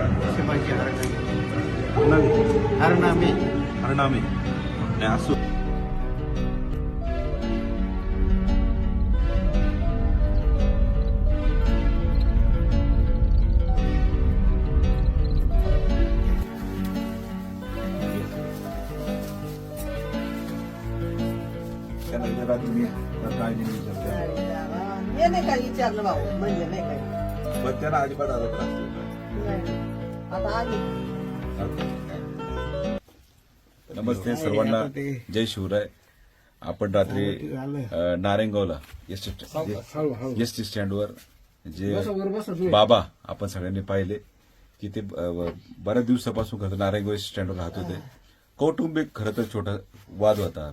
शिवाजी हरनामे हरनामे आणि असो त्यांना जरा तुम्ही काय नाही विचारता. हे नाही काय विचारलं भाऊ म्हणजे नाही काय पण त्यांना अजिबात आता त्रास देऊ नका. नाही. आता आली नमस्ते सर्वांना, जय शिवराय. आपण रात्री नारायणगावला एसटी स्टँडवर जे बाबा आपण सगळ्यांनी पाहिले की ते बऱ्याच दिवसापासून खरं तर नारायणगाव एसटी स्टँडवर राहत होते. कौटुंबिक खरं तर छोटा वाद होता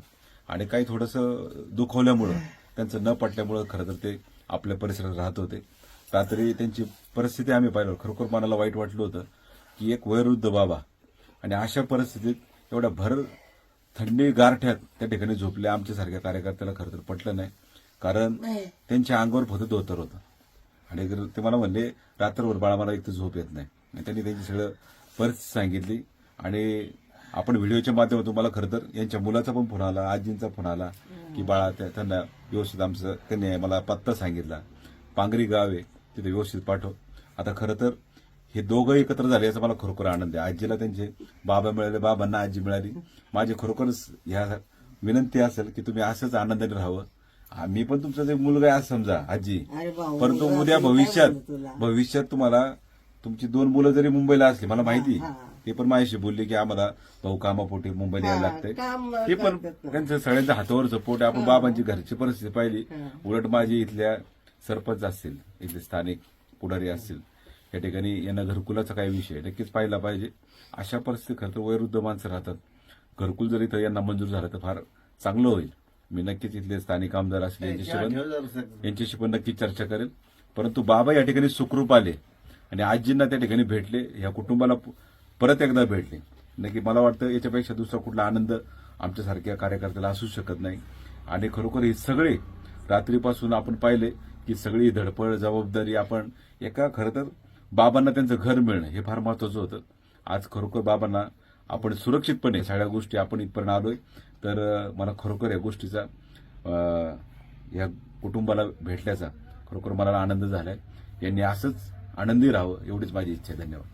आणि काही थोडंसं दुखवल्यामुळं त्यांचं न पटल्यामुळं खरं तर ते आपल्या परिसरात राहत होते. रात्री त्यांची परिस्थिती आम्ही पाहिलं, खरोखर मनाला वाईट वाटलं होतं की एक वयोवृद्ध बाबा आणि अशा परिस्थितीत एवढ्या भर थंडी गारठ्यात त्या ठिकाणी झोपले. आमच्यासारख्या कार्यकर्त्याला खरं तर पटलं नाही, कारण त्यांच्या अंगावर फक्त धोतर होतं आणि ते मला म्हणले रात्रभर बाळा मला एक तर झोप येत नाही. आणि त्यांनी त्यांची सगळं परिस्थिती सांगितली आणि आपण व्हिडिओच्या माध्यमातून मला खरं तर यांच्या मुलाचा पण फोन आला, आजींचा फोन आला की बाळा त्यांना व्यवस्थित आमचं त्यांनी मला पत्ता सांगितला, पांगरी गाव आहे तिथे व्यवस्थित पाठव. आता खरं तर हे दोघं एकत्र झाले याचा मला खरोखर आनंद आहे. आजीला त्यांचे बाबा मिळाले, बाबांना आजी मिळाली. माझी खरोखरच ह्या विनंती असेल की तुम्ही असंच आनंदाने राहावं. मी पण तुमचा जे मुलगा आहे असं समजा आजी, अरे भाऊ परंतु उद्या भविष्यात तुम्हाला तुमची 2 मुलं जरी मुंबईला असली, मला माहिती ते पण माझ्याशी बोलले की आम्हाला भाऊ कामापोटी मुंबईला यायला लागतंय. ते पण त्यांचं सगळ्यांच्या हातावरचं पोट. आपण बाबांची घरची परिस्थिती पाहिली. उलट माझी इथल्या सरपंच असतील, इथले स्थानिक पुढारी असतील, या ठिकाणी यांना घरकुलाचा काही विषय नक्कीच पाहिला पाहिजे. अशा परिस्थितीत खरं तर वयोवृद्ध माणसं राहतात. घरकुल जर इथं यांना मंजूर झालं तर फार चांगलं होईल. मी नक्कीच इथले स्थानिक आमदार असले यांच्याशी पण नक्की चर्चा करेल. परंतु बाबा या ठिकाणी सुखरूप आले आणि आजींना त्या ठिकाणी भेटले, या कुटुंबाला परत एकदा भेटले. नक्की मला वाटतं याच्यापेक्षा दुसरा कुठला आनंद आमच्यासारख्या कार्यकर्त्याला असू शकत नाही. आणि खरोखर हे सगळे रात्रीपासून आपण पाहिले की सगळी धडपड जबाबदारी आपण एका खरं तर बाबांना त्यांचं घर मिळणं हे फार महत्वाचं होतं. आज खरोखर बाबांना आपण सुरक्षितपणे सगळ्या गोष्टी आपण इथपर्यंत आलोय. तर मला खरोखर या गोष्टीचा या कुटुंबाला भेटल्याचा खरोखर मला आनंद झालाय. यांनी असंच आनंदी राहावं एवढीच माझी इच्छा आहे. धन्यवाद.